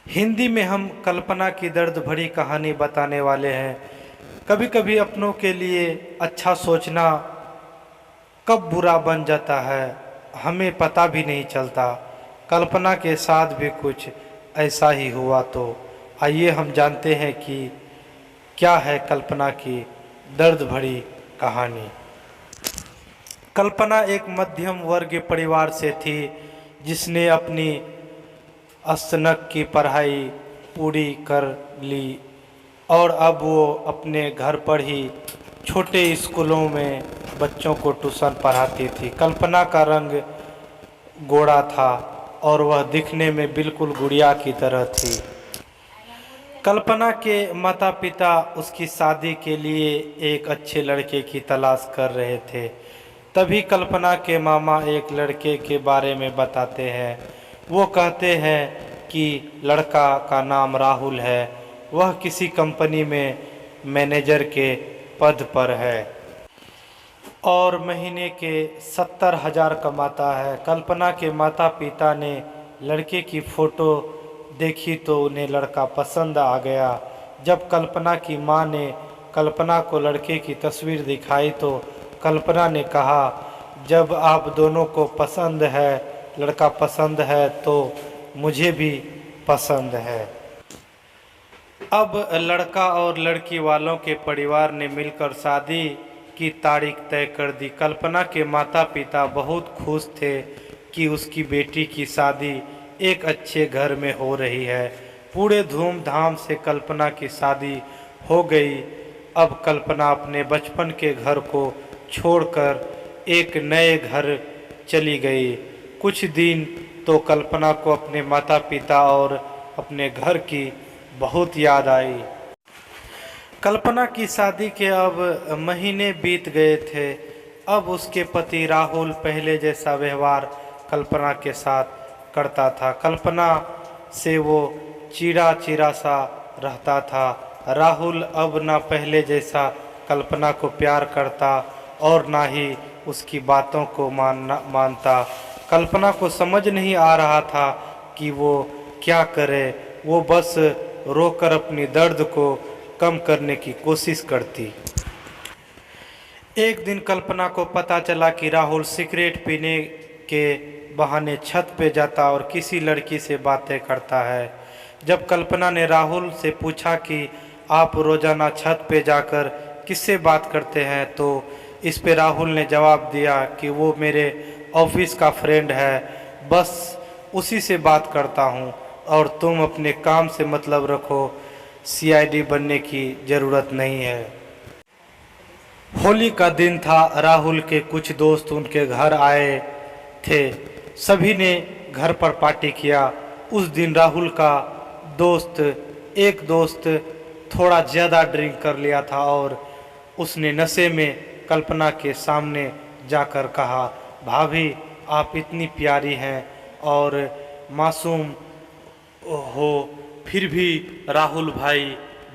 हिंदी में हम कल्पना की दर्द भरी कहानी बताने वाले हैं। कभी कभी अपनों के लिए अच्छा सोचना कब बुरा बन जाता है हमें पता भी नहीं चलता। कल्पना के साथ भी कुछ ऐसा ही हुआ। तो आइए हम जानते हैं कि क्या है कल्पना की दर्द भरी कहानी। कल्पना एक मध्यम वर्ग परिवार से थी जिसने अपनी स्नातक की पढ़ाई पूरी कर ली और अब वो अपने घर पर ही छोटे स्कूलों में बच्चों को ट्यूशन पढ़ाती थी। कल्पना का रंग गोरा था और वह दिखने में बिल्कुल गुड़िया की तरह थी। कल्पना के माता पिता उसकी शादी के लिए एक अच्छे लड़के की तलाश कर रहे थे। तभी कल्पना के मामा एक लड़के के बारे में बताते हैं। वो कहते हैं कि लड़का का नाम राहुल है, वह किसी कंपनी में मैनेजर के पद पर है और महीने के 70,000 कमाता है। कल्पना के माता पिता ने लड़के की फ़ोटो देखी तो उन्हें लड़का पसंद आ गया। जब कल्पना की मां ने कल्पना को लड़के की तस्वीर दिखाई तो कल्पना ने कहा, जब आप दोनों को पसंद है, लड़का पसंद है, तो मुझे भी पसंद है। अब लड़का और लड़की वालों के परिवार ने मिलकर शादी की तारीख तय कर दी। कल्पना के माता पिता बहुत खुश थे कि उसकी बेटी की शादी एक अच्छे घर में हो रही है। पूरे धूमधाम से कल्पना की शादी हो गई। अब कल्पना अपने बचपन के घर को छोड़कर एक नए घर चली गई। कुछ दिन तो कल्पना को अपने माता पिता और अपने घर की बहुत याद आई। कल्पना की शादी के अब महीने बीत गए थे। अब उसके पति राहुल पहले जैसा व्यवहार कल्पना के साथ करता था। कल्पना से वो चिड़ा चिड़ा सा रहता था। राहुल अब ना पहले जैसा कल्पना को प्यार करता और ना ही उसकी बातों को मानता। कल्पना को समझ नहीं आ रहा था कि वो क्या करे। वो बस रोकर अपनी दर्द को कम करने की कोशिश करती। एक दिन कल्पना को पता चला कि राहुल सिगरेट पीने के बहाने छत पे जाता और किसी लड़की से बातें करता है। जब कल्पना ने राहुल से पूछा कि आप रोजाना छत पे जाकर किससे बात करते हैं, तो इस पे राहुल ने जवाब दिया कि वो मेरे ऑफिस का फ्रेंड है, बस उसी से बात करता हूँ और तुम अपने काम से मतलब रखो, सीआईडी बनने की ज़रूरत नहीं है। होली का दिन था। राहुल के कुछ दोस्त उनके घर आए थे। सभी ने घर पर पार्टी किया। उस दिन राहुल का एक दोस्त थोड़ा ज़्यादा ड्रिंक कर लिया था और उसने नशे में कल्पना के सामने जाकर कहा, भाभी आप इतनी प्यारी हैं और मासूम हो, फिर भी राहुल भाई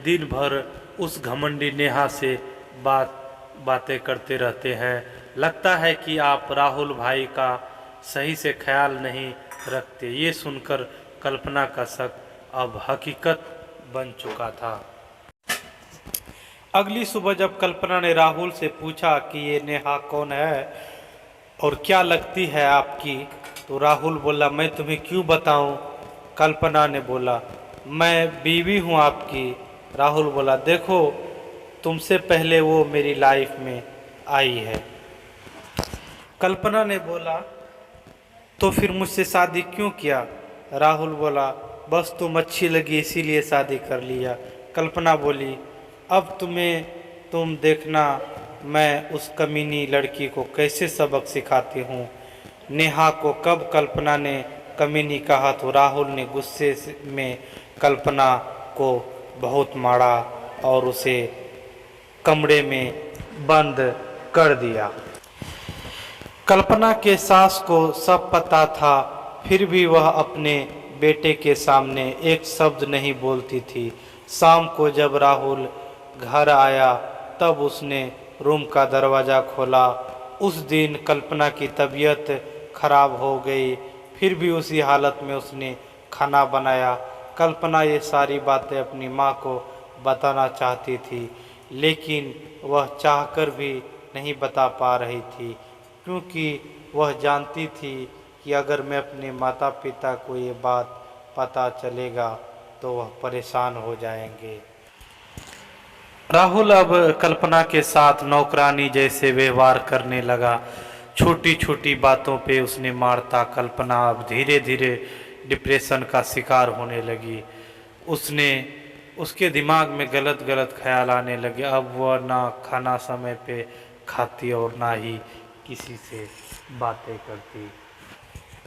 दिन भर उस घमंडी नेहा से बातें करते रहते हैं। लगता है कि आप राहुल भाई का सही से ख्याल नहीं रखते। ये सुनकर कल्पना का शक अब हकीकत बन चुका था। अगली सुबह जब कल्पना ने राहुल से पूछा कि ये नेहा कौन है और क्या लगती है आपकी, तो राहुल बोला, मैं तुम्हें क्यों बताऊं। कल्पना ने बोला, मैं बीवी हूं आपकी। राहुल बोला, देखो तुमसे पहले वो मेरी लाइफ में आई है। कल्पना ने बोला, तो फिर मुझसे शादी क्यों किया। राहुल बोला, बस तुम अच्छी लगी इसीलिए शादी कर लिया। कल्पना बोली, अब तुम देखना मैं उस कमीनी लड़की को कैसे सबक सिखाती हूँ। नेहा को कब कल्पना ने कमीनी कहा तो राहुल ने गुस्से में कल्पना को बहुत मारा और उसे कमरे में बंद कर दिया। कल्पना के सास को सब पता था, फिर भी वह अपने बेटे के सामने एक शब्द नहीं बोलती थी। शाम को जब राहुल घर आया तब उसने रूम का दरवाज़ा खोला। उस दिन कल्पना की तबीयत खराब हो गई, फिर भी उसी हालत में उसने खाना बनाया। कल्पना ये सारी बातें अपनी माँ को बताना चाहती थी, लेकिन वह चाहकर भी नहीं बता पा रही थी, क्योंकि वह जानती थी कि अगर मैं अपने माता पिता को ये बात पता चलेगा तो वह परेशान हो जाएंगे। राहुल अब कल्पना के साथ नौकरानी जैसे व्यवहार करने लगा। छोटी छोटी बातों पे उसने मारता। कल्पना अब धीरे धीरे डिप्रेशन का शिकार होने लगी। उसके दिमाग में गलत गलत ख्याल आने लगे। अब वह ना खाना समय पे खाती और ना ही किसी से बातें करती।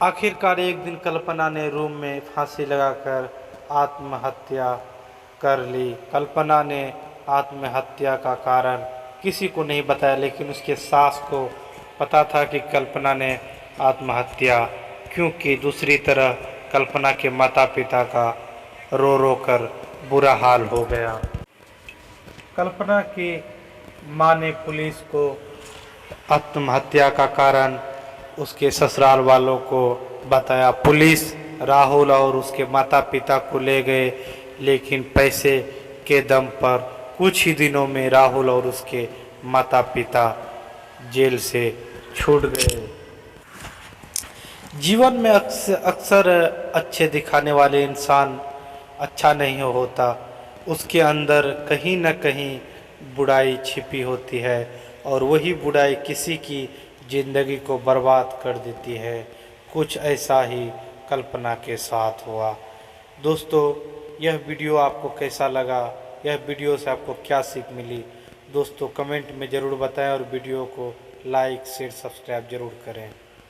आखिरकार एक दिन कल्पना ने रूम में फांसी लगाकर आत्महत्या कर ली। कल्पना ने आत्महत्या का कारण किसी को नहीं बताया, लेकिन उसके सास को पता था कि कल्पना ने आत्महत्या क्यों की। दूसरी तरह कल्पना के माता पिता का रो रो कर बुरा हाल हो गया। कल्पना की मां ने पुलिस को आत्महत्या का कारण उसके ससुराल वालों को बताया। पुलिस राहुल और उसके माता पिता को ले गए, लेकिन पैसे के दम पर कुछ ही दिनों में राहुल और उसके माता पिता जेल से छूट गए। जीवन में अक्सर अच्छे दिखाने वाले इंसान अच्छा नहीं होता, उसके अंदर कहीं न कहीं बुराई छिपी होती है और वही बुराई किसी की ज़िंदगी को बर्बाद कर देती है। कुछ ऐसा ही कल्पना के साथ हुआ। दोस्तों, यह वीडियो आपको कैसा लगा? यह वीडियो से आपको क्या सीख मिली? दोस्तों कमेंट में ज़रूर बताएं और वीडियो को लाइक शेयर सब्सक्राइब ज़रूर करें।